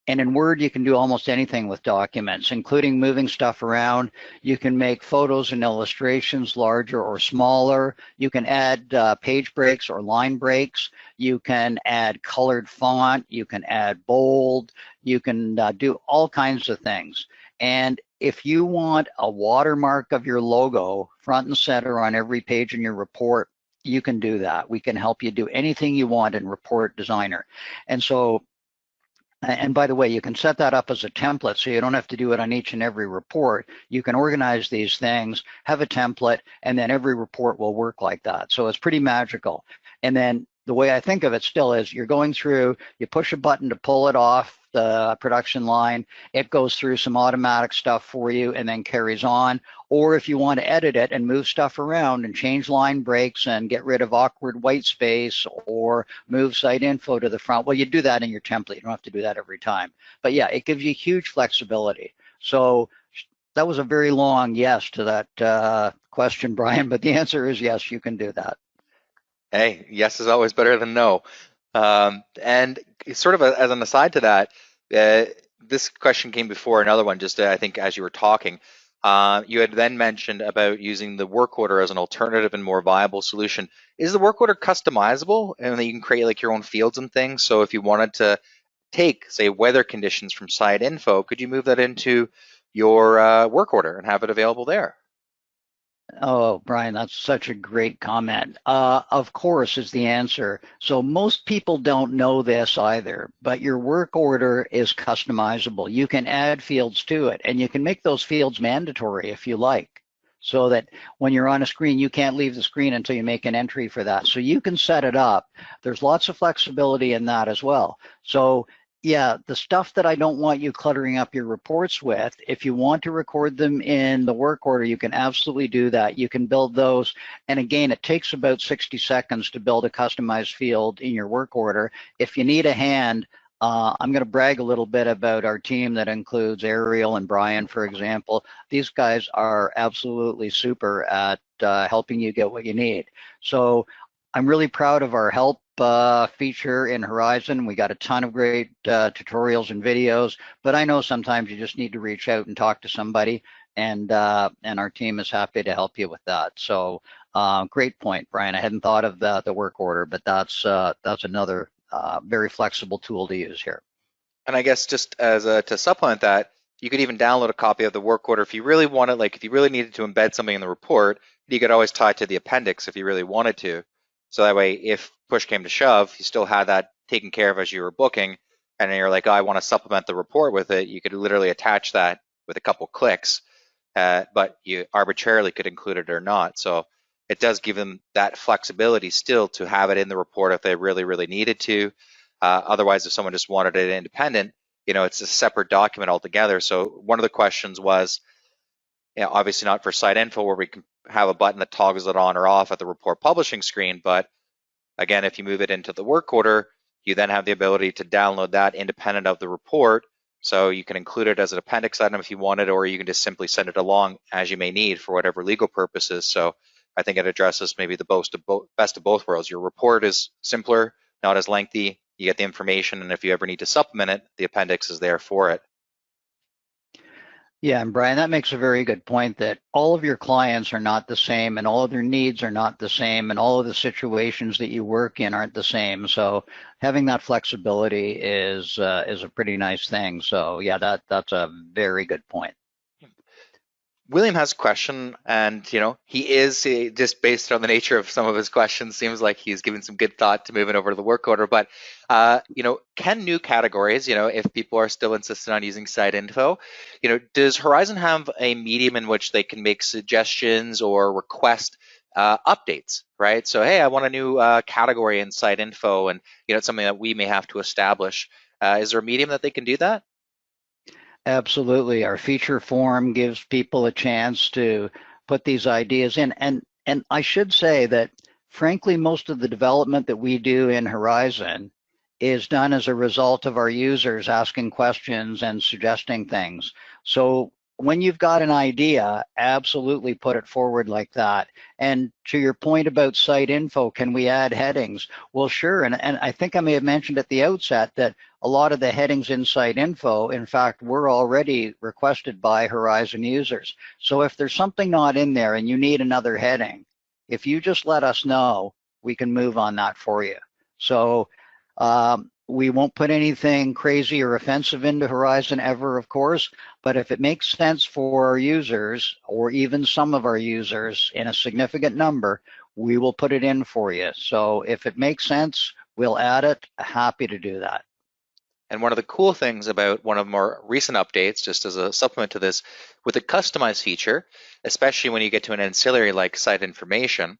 And in Word, you can do almost anything with documents, including moving stuff around. You can make photos and illustrations larger or smaller. You can add page breaks or line breaks. You can add colored font. You can add bold. You can do all kinds of things. And if you want a watermark of your logo front and center on every page in your report, you can do that. We can help you do anything you want in Report Designer. And so and by the way, you can set that up as a template so you don't have to do it on each and every report. You can organize these things, have a template, and then every report will work like that. So it's pretty magical. And then the way I think of it still is you're going through, you push a button to pull it off the production line, it goes through some automatic stuff for you and then carries on. Or if you want to edit it and move stuff around and change line breaks and get rid of awkward white space or move site info to the front, well, you do that in your template. You don't have to do that every time. But yeah, it gives you huge flexibility. So that was a very long yes to that question, Brian, but the answer is yes, you can do that. Hey, yes is always better than no. And sort of as an aside to that, this question came before another one, just I think as you were talking. You had then mentioned about using the work order as an alternative and more viable solution. Is the work order customizable and then you can create like your own fields and things? So if you wanted to take, say, weather conditions from site info, could you move that into your work order and have it available there? Oh, Brian, that's such a great comment. Of course is the answer. So most people don't know this either, but your work order is customizable. You can add fields to it, and you can make those fields mandatory if you like, so that when you're on a screen, you can't leave the screen until you make an entry for that. So you can set it up. There's lots of flexibility in that as well. So yeah, the stuff that I don't want you cluttering up your reports with, if you want to record them in the work order, you can absolutely do that. You can build those. And again, it takes about 60 seconds to build a customized field in your work order. If you need a hand, I'm going to brag a little bit about our team that includes Ariel and Brian, for example. These guys are absolutely super at helping you get what you need. So I'm really proud of our help feature in Horizon. We got a ton of great tutorials and videos, but I know sometimes you just need to reach out and talk to somebody, and our team is happy to help you with that. So great point, Brian. I hadn't thought of the work order, but that's another very flexible tool to use here. And I guess just as to supplement that, you could even download a copy of the work order if you really wanted, like if you really needed to embed something in the report, you could always tie it to the appendix if you really wanted to. So that way, if push came to shove, you still had that taken care of as you were booking, and then you're like, oh, I want to supplement the report with it. You could literally attach that with a couple clicks, but you arbitrarily could include it or not. So it does give them that flexibility still to have it in the report if they really, really needed to. Otherwise, if someone just wanted it independent, it's a separate document altogether. So one of the questions was, obviously not for site info where we can have a button that toggles it on or off at the report publishing screen. But again, if you move it into the work order, you then have the ability to download that independent of the report. So you can include it as an appendix item if you wanted, or you can just simply send it along as you may need for whatever legal purposes. So I think it addresses maybe the best of both worlds. Your report is simpler, not as lengthy. You get the information, and if you ever need to supplement it, the appendix is there for it. Yeah, and Brian, that makes a very good point that all of your clients are not the same and all of their needs are not the same and all of the situations that you work in aren't the same. So having that flexibility is a pretty nice thing. So yeah, that's a very good point. William has a question, and he is just based on the nature of some of his questions, seems like he's given some good thought to moving over to the work order. But can new categories, if people are still insistent on using site info, does Horizon have a medium in which they can make suggestions or request updates, right? So hey, I want a new category in site info, and it's something that we may have to establish. Is there a medium that they can do that? Absolutely. Our feature form gives people a chance to put these ideas in. And I should say that, frankly, most of the development that we do in Horizon is done as a result of our users asking questions and suggesting things. So when you've got an idea, absolutely put it forward like that. And to your point about site info, can we add headings? Well, sure. And I think I may have mentioned at the outset that a lot of the headings in site info, in fact, were already requested by Horizon users. So if there's something not in there and you need another heading, if you just let us know, we can move on that for you. So we won't put anything crazy or offensive into Horizon ever, of course, but if it makes sense for our users or even some of our users in a significant number, we will put it in for you. So if it makes sense, we'll add it. Happy to do that. And one of the cool things about one of the more recent updates, just as a supplement to this, with the customize feature, especially when you get to an ancillary like site information,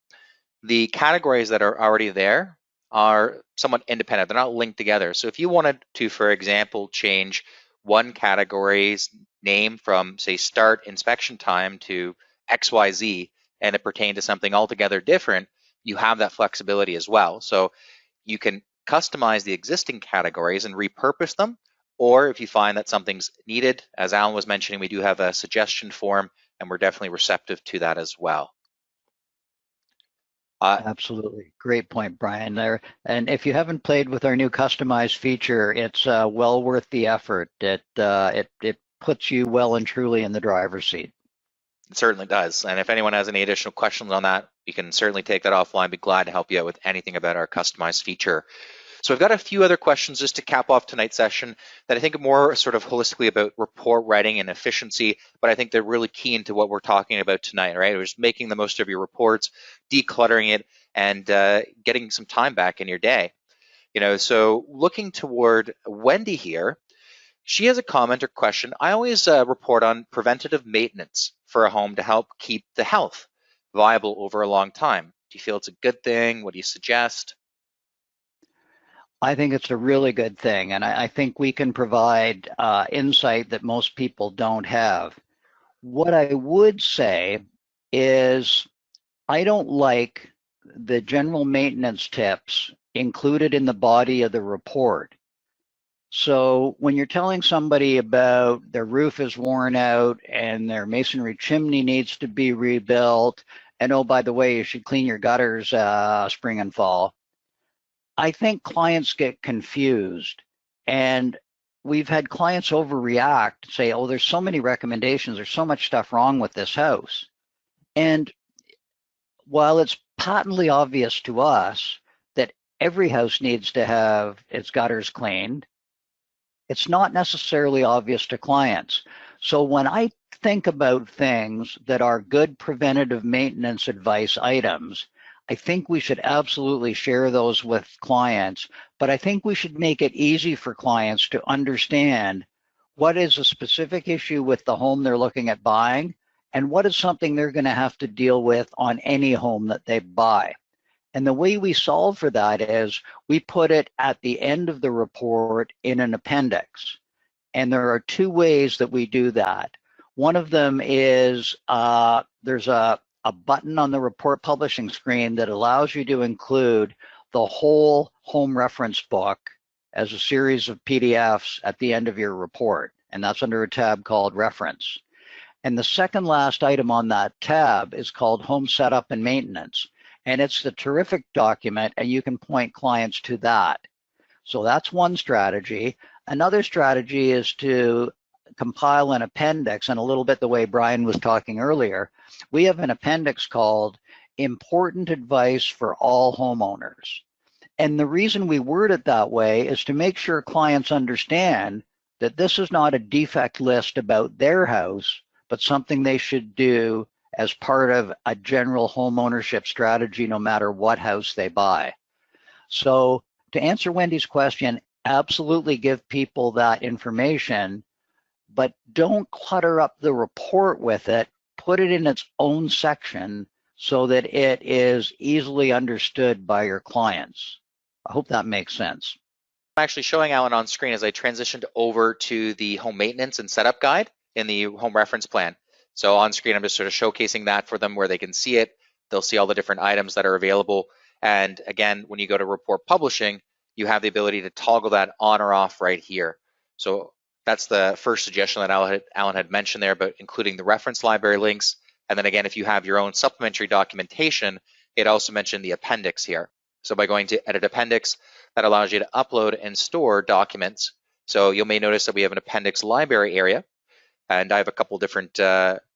the categories that are already there are somewhat independent. They're not linked together. So if you wanted to, for example, change one category's name from, say, start inspection time to XYZ, and it pertained to something altogether different, you have that flexibility as well. So you can customize the existing categories and repurpose them. Or if you find that something's needed, as Alan was mentioning, we do have a suggestion form, and we're definitely receptive to that as well. Absolutely. Great point, Brian, there. And if you haven't played with our new customized feature, it's well worth the effort. It puts you well and truly in the driver's seat. It certainly does. And if anyone has any additional questions on that, you can certainly take that offline. Be glad to help you out with anything about our customized feature. So I've got a few other questions just to cap off tonight's session that I think are more sort of holistically about report writing and efficiency, but I think they're really key into what we're talking about tonight, right? It's making the most of your reports, decluttering it, and getting some time back in your day. So looking toward Wendy here, she has a comment or question. I always report on preventative maintenance for a home to help keep the health viable over a long time. Do you feel it's a good thing? What do you suggest? I think it's a really good thing, and I think we can provide insight that most people don't have. What I would say is I don't like the general maintenance tips included in the body of the report. So when you're telling somebody about their roof is worn out and their masonry chimney needs to be rebuilt, and oh, by the way, you should clean your gutters spring and fall, I think clients get confused. And we've had clients overreact, say, oh, there's so many recommendations, there's so much stuff wrong with this house. And while it's patently obvious to us that every house needs to have its gutters cleaned, it's not necessarily obvious to clients. So when I think about things that are good preventative maintenance advice items, I think we should absolutely share those with clients, but I think we should make it easy for clients to understand what is a specific issue with the home they're looking at buying and what is something they're going to have to deal with on any home that they buy. And the way we solve for that is we put it at the end of the report in an appendix. And there are two ways that we do that. One of them is there's a a button on the report publishing screen that allows you to include the whole home reference book as a series of PDFs at the end of your report. And that's under a tab called Reference. And the second last item on that tab is called Home Setup and Maintenance. And it's the terrific document, and you can point clients to that. So that's one strategy. Another strategy is to compile an appendix, and a little bit the way Brian was talking earlier. We have an appendix called Important Advice for All Homeowners. And the reason we word it that way is to make sure clients understand that this is not a defect list about their house, but something they should do as part of a general home ownership strategy, no matter what house they buy. So to answer Wendy's question, absolutely give people that information, but don't clutter up the report with it. Put it in its own section so that it is easily understood by your clients. I hope that makes sense. I'm actually showing Alan on screen as I transitioned over to the home maintenance and setup guide in the home reference plan. So on screen, I'm just sort of showcasing that for them where they can see it. They'll see all the different items that are available. And again, when you go to report publishing, you have the ability to toggle that on or off right here. So that's the first suggestion that Alan had mentioned there about including the reference library links. And then again, if you have your own supplementary documentation, it also mentioned the appendix here. So by going to Edit Appendix, that allows you to upload and store documents. So you may notice that we have an appendix library area. And I have a couple different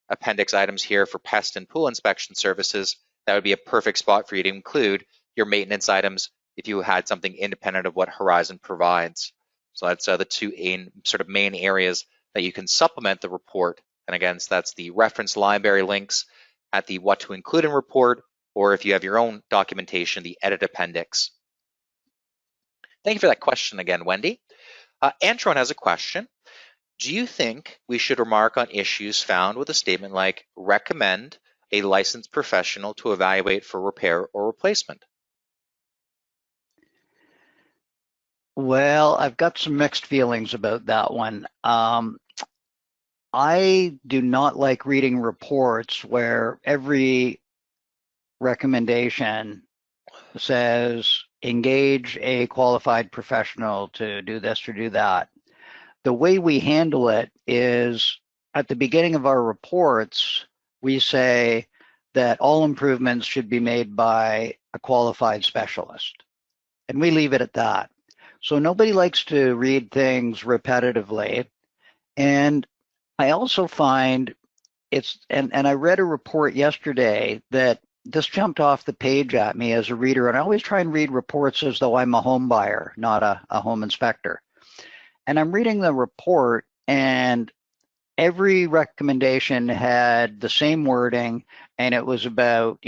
appendix items here for pest and pool inspection services. That would be a perfect spot for you to include your maintenance items if you had something independent of what Horizon provides. So that's the two main areas that you can supplement the report. And again, so that's the reference library links at the what to include in report, or if you have your own documentation, the edit appendix. Thank you for that question again, Wendy. Antron has a question. Do you think we should remark on issues found with a statement like recommend a licensed professional to evaluate for repair or replacement? Well, I've got some mixed feelings about that one. I do not like reading reports where every recommendation says engage a qualified professional to do this or do that. The way we handle it is at the beginning of our reports, we say that all improvements should be made by a qualified specialist. And we leave it at that. So nobody likes to read things repetitively. And I also find and I read a report yesterday that this jumped off the page at me as a reader. And I always try and read reports as though I'm a home buyer, not a home inspector. And I'm reading the report, and every recommendation had the same wording, and it was about,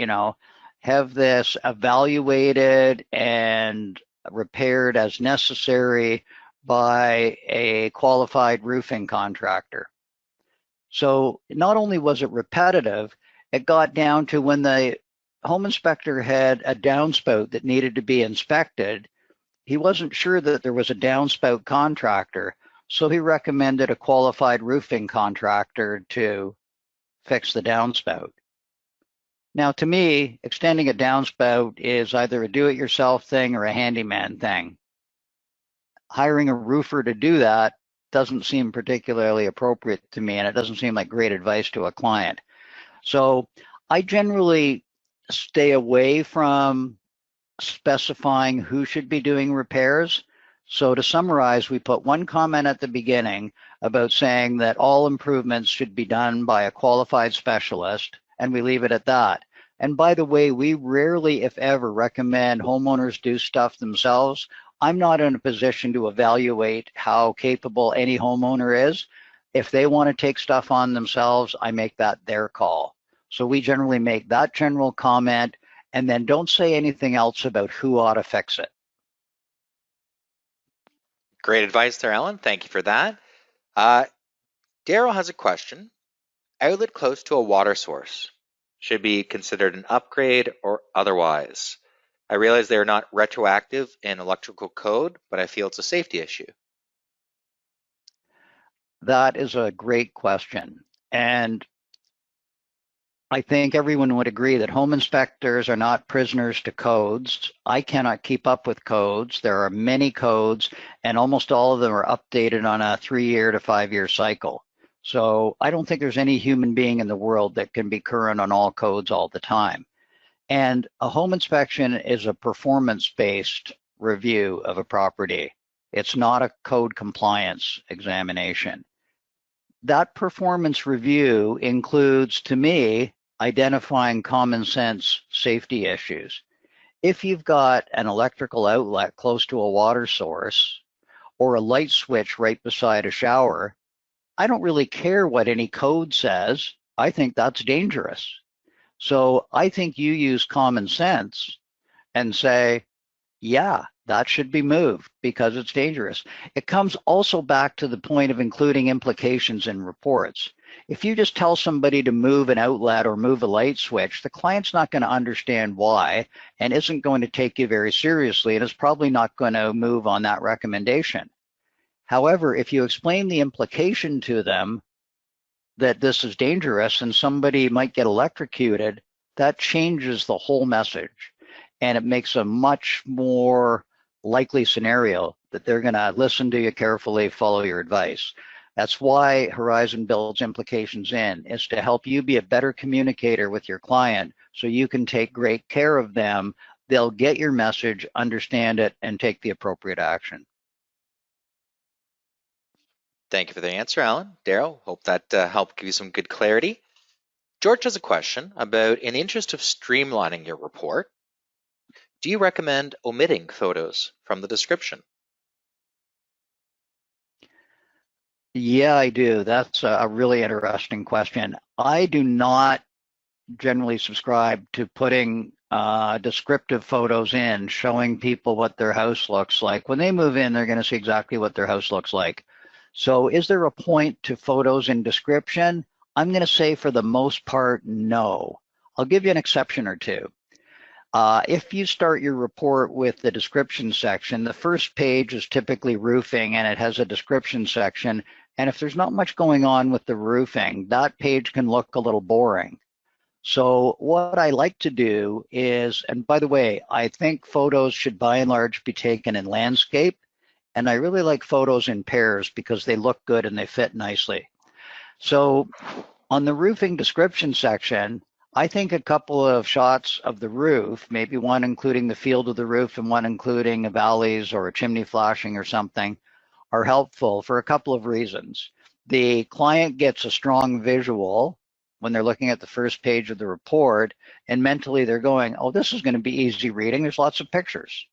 have this evaluated and repaired as necessary by a qualified roofing contractor. So not only was it repetitive, it got down to when the home inspector had a downspout that needed to be inspected, he wasn't sure that there was a downspout contractor, so he recommended a qualified roofing contractor to fix the downspout. Now, to me, extending a downspout is either a do-it-yourself thing or a handyman thing. Hiring a roofer to do that doesn't seem particularly appropriate to me, and it doesn't seem like great advice to a client. So I generally stay away from specifying who should be doing repairs. So to summarize, we put one comment at the beginning about saying that all improvements should be done by a qualified specialist, and we leave it at that. And by the way, we rarely, if ever, recommend homeowners do stuff themselves. I'm not in a position to evaluate how capable any homeowner is. If they want to take stuff on themselves, I make that their call. So we generally make that general comment and then don't say anything else about who ought to fix it. Great advice there, Alan. Thank you for that. Daryl has a question. Outlet close to a water source should be considered an upgrade or otherwise. I realize they are not retroactive in electrical code, but I feel it's a safety issue. That is a great question. And I think everyone would agree that home inspectors are not prisoners to codes. I cannot keep up with codes. There are many codes, and almost all of them are updated on a 3-year to 5-year cycle. So I don't think there's any human being in the world that can be current on all codes all the time. And a home inspection is a performance-based review of a property. It's not a code compliance examination. That performance review includes, to me, identifying common sense safety issues. If you've got an electrical outlet close to a water source or a light switch right beside a shower, I don't really care what any code says. I think that's dangerous. So I think you use common sense and say, yeah, that should be moved because it's dangerous. It comes also back to the point of including implications in reports. If you just tell somebody to move an outlet or move a light switch, the client's not going to understand why and isn't going to take you very seriously and is probably not going to move on that recommendation. However, if you explain the implication to them that this is dangerous and somebody might get electrocuted, that changes the whole message. And it makes a much more likely scenario that they're going to listen to you carefully, follow your advice. That's why Horizon builds implications in, is to help you be a better communicator with your client so you can take great care of them. They'll get your message, understand it, and take the appropriate action. Thank you for the answer, Alan. Daryl, hope that helped give you some good clarity. George has a question about, in the interest of streamlining your report, do you recommend omitting photos from the description? Yeah, I do. That's a really interesting question. I do not generally subscribe to putting descriptive photos in, showing people what their house looks like. When they move in, they're going to see exactly what their house looks like. So is there a point to photos in description? I'm going to say for the most part, no. I'll give you an exception or two. If you start your report with the description section, the first page is typically roofing and it has a description section. And if there's not much going on with the roofing, that page can look a little boring. So what I like to do is, and by the way, I think photos should by and large be taken in landscape. And I really like photos in pairs because they look good and they fit nicely. So on the roofing description section, I think a couple of shots of the roof, maybe one including the field of the roof and one including a valleys or a chimney flashing or something, are helpful for a couple of reasons. The client gets a strong visual when they're looking at the first page of the report, and mentally they're going, oh, this is going to be easy reading. There's lots of pictures.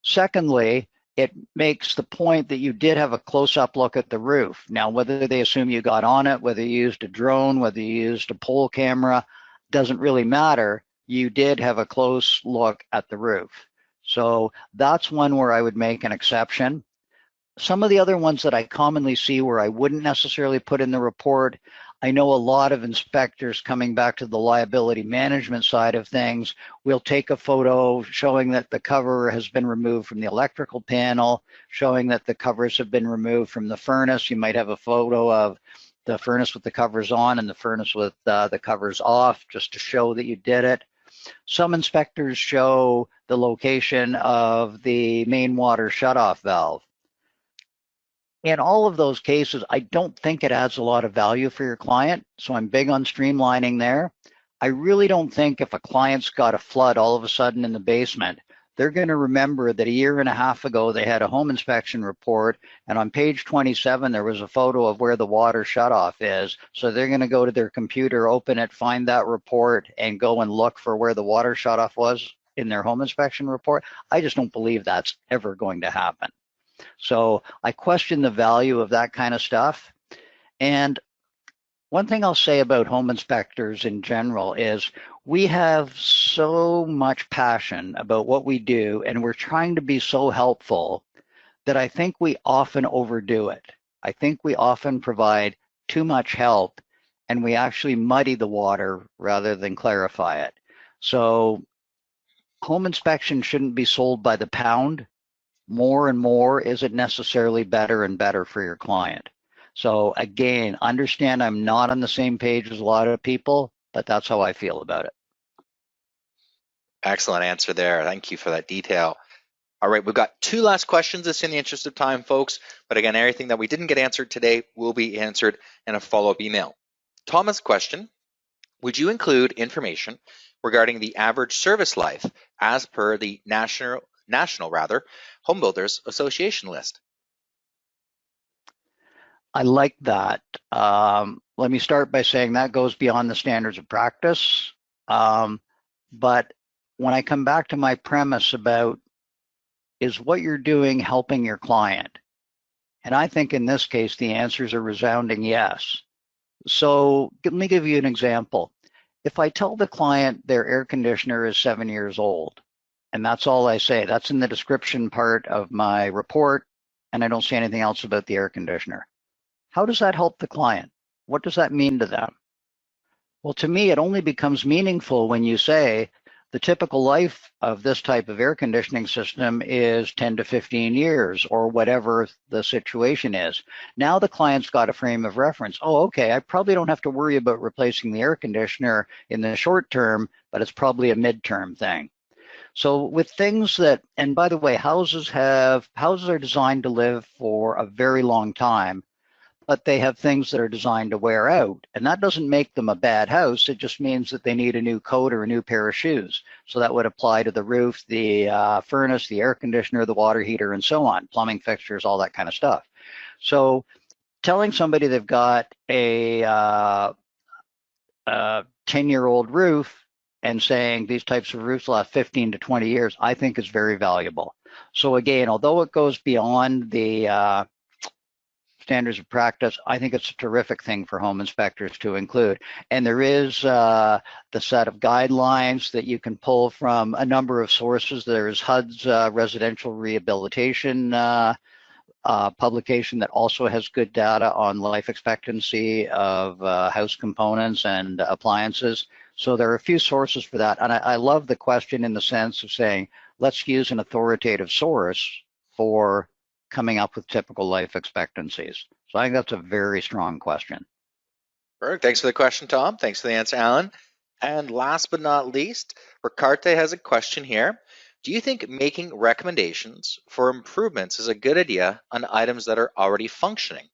Secondly, it makes the point that you did have a close-up look at the roof. Now, whether they assume you got on it, whether you used a drone, whether you used a pole camera, doesn't really matter. You did have a close look at the roof. So that's one where I would make an exception. Some of the other ones that I commonly see where I wouldn't necessarily put in the report, I know a lot of inspectors, coming back to the liability management side of things, will take a photo showing that the cover has been removed from the electrical panel, showing that the covers have been removed from the furnace. You might have a photo of the furnace with the covers on and the furnace with the covers off, just to show that you did it. Some inspectors show the location of the main water shutoff valve. In all of those cases, I don't think it adds a lot of value for your client. So I'm big on streamlining there. I really don't think if a client's got a flood all of a sudden in the basement, they're going to remember that a year and a half ago they had a home inspection report, and on page 27 there was a photo of where the water shutoff is. So they're going to go to their computer, open it, find that report, and go and look for where the water shutoff was in their home inspection report. I just don't believe that's ever going to happen. So I question the value of that kind of stuff. And one thing I'll say about home inspectors in general is we have so much passion about what we do, and we're trying to be so helpful that I think we often overdo it. I think we often provide too much help, and we actually muddy the water rather than clarify it. So home inspection shouldn't be sold by the pound. More and more isn't necessarily better and better for your client. So again, understand I'm not on the same page as a lot of people. but that's how I feel about it. Excellent answer there. Thank you for that detail. All right, we've got 2 last questions just in the interest of time, folks. But again, everything that we didn't get answered today will be answered in a follow-up email. Thomas' question: would you include information regarding the average service life as per the National Home Builders Association list? I like that. Let me start by saying that goes beyond the standards of practice. But when I come back to my premise about, is what you're doing helping your client? And I think in this case, the answer is a resounding yes. So let me give you an example. If I tell the client their air conditioner is 7 years old, and that's all I say, that's in the description part of my report, and I don't say anything else about the air conditioner. How does that help the client? What does that mean to them? Well, to me, it only becomes meaningful when you say the typical life of this type of air conditioning system is 10 to 15 years, or whatever the situation is. Now the client's got a frame of reference. Oh, okay, I probably don't have to worry about replacing the air conditioner in the short term, but it's probably a midterm thing. So with things that, and by the way, houses are designed to live for a very long time, but they have things that are designed to wear out. And that doesn't make them a bad house. It just means that they need a new coat or a new pair of shoes. So that would apply to the roof, the furnace, the air conditioner, the water heater, and so on, plumbing fixtures, all that kind of stuff. So telling somebody they've got a 10-year-old roof and saying these types of roofs last 15 to 20 years, I think is very valuable. So again, although it goes beyond the standards of practice, I think it's a terrific thing for home inspectors to include. And there is the set of guidelines that you can pull from a number of sources. There's HUD's residential rehabilitation publication that also has good data on life expectancy of house components and appliances. So there are a few sources for that. And I love the question in the sense of saying, let's use an authoritative source for coming up with typical life expectancies. So I think that's a very strong question. Perfect. Thanks for the question, Tom. Thanks for the answer, Alan. And last but not least, Ricarte has a question here. Do you think making recommendations for improvements is a good idea on items that are already functioning?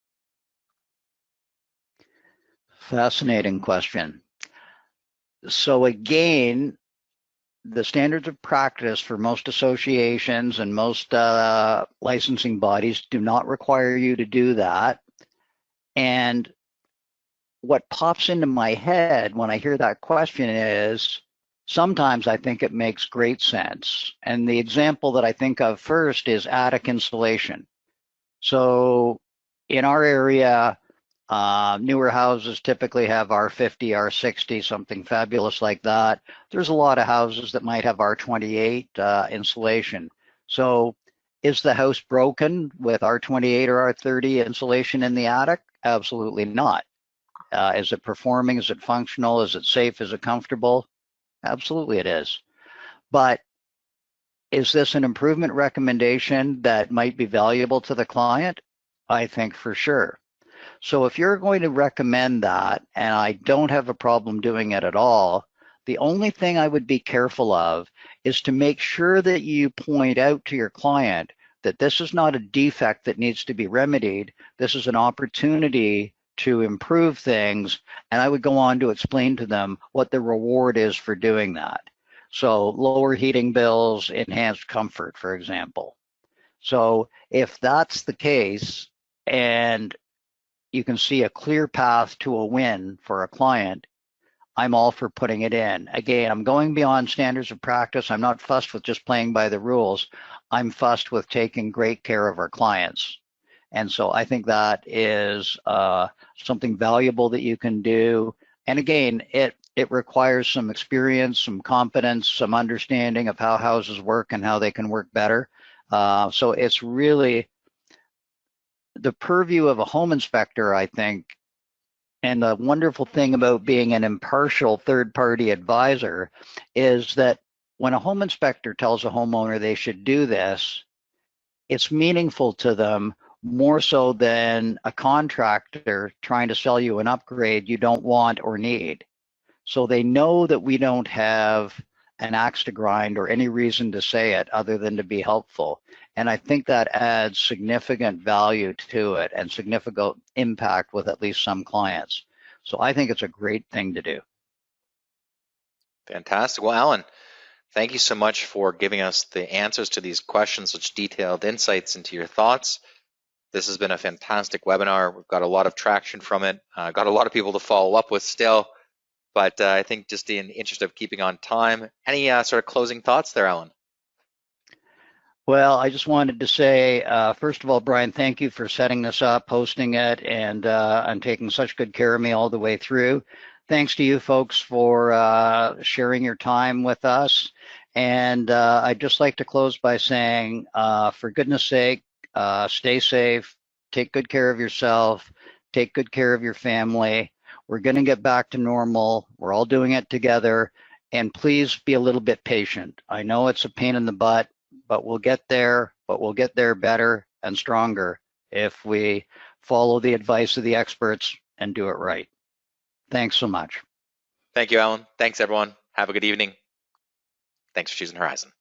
Fascinating question. So again, the standards of practice for most associations and most licensing bodies do not require you to do that. And what pops into my head when I hear that question is, sometimes I think it makes great sense. And the example that I think of first is attic insulation. So in our area, newer houses typically have R50, R60, something fabulous like that. There's a lot of houses that might have R28 insulation. So is the house broken with R28 or R30 insulation in the attic? Absolutely not. Is it performing? Is it functional? Is it safe? Is it comfortable? Absolutely it is. But is this an improvement recommendation that might be valuable to the client? I think for sure. So if you're going to recommend that, and I don't have a problem doing it at all, the only thing I would be careful of is to make sure that you point out to your client that this is not a defect that needs to be remedied. This is an opportunity to improve things. And I would go on to explain to them what the reward is for doing that. So lower heating bills, enhanced comfort, for example. So if that's the case, and you can see a clear path to a win for a client, I'm all for putting it in. Again, I'm going beyond standards of practice. I'm not fussed with just playing by the rules. I'm fussed with taking great care of our clients. And so I think that is something valuable that you can do. And again, it requires some experience, some competence, some understanding of how houses work and how they can work better. So it's really the purview of a home inspector, I think. And the wonderful thing about being an impartial third-party advisor is that when a home inspector tells a homeowner they should do this, it's meaningful to them more so than a contractor trying to sell you an upgrade you don't want or need. So they know that we don't have an axe to grind or any reason to say it other than to be helpful. And I think that adds significant value to it and significant impact with at least some clients. So I think it's a great thing to do. Fantastic. Well, Alan, thank you so much for giving us the answers to these questions, such detailed insights into your thoughts. This has been a fantastic webinar. We've got a lot of traction from it. Got a lot of people to follow up with still, but I think just in the interest of keeping on time, any sort of closing thoughts there, Alan? Well, I just wanted to say, first of all, Brian, thank you for setting this up, hosting it, and taking such good care of me all the way through. Thanks to you folks for sharing your time with us. And I'd just like to close by saying, for goodness sake, stay safe, take good care of yourself, take good care of your family. We're going to get back to normal. We're all doing it together. And please be a little bit patient. I know it's a pain in the butt, but we'll get there, better and stronger if we follow the advice of the experts and do it right. Thanks so much. Thank you, Alan. Thanks, everyone. Have a good evening. Thanks for choosing Horizon.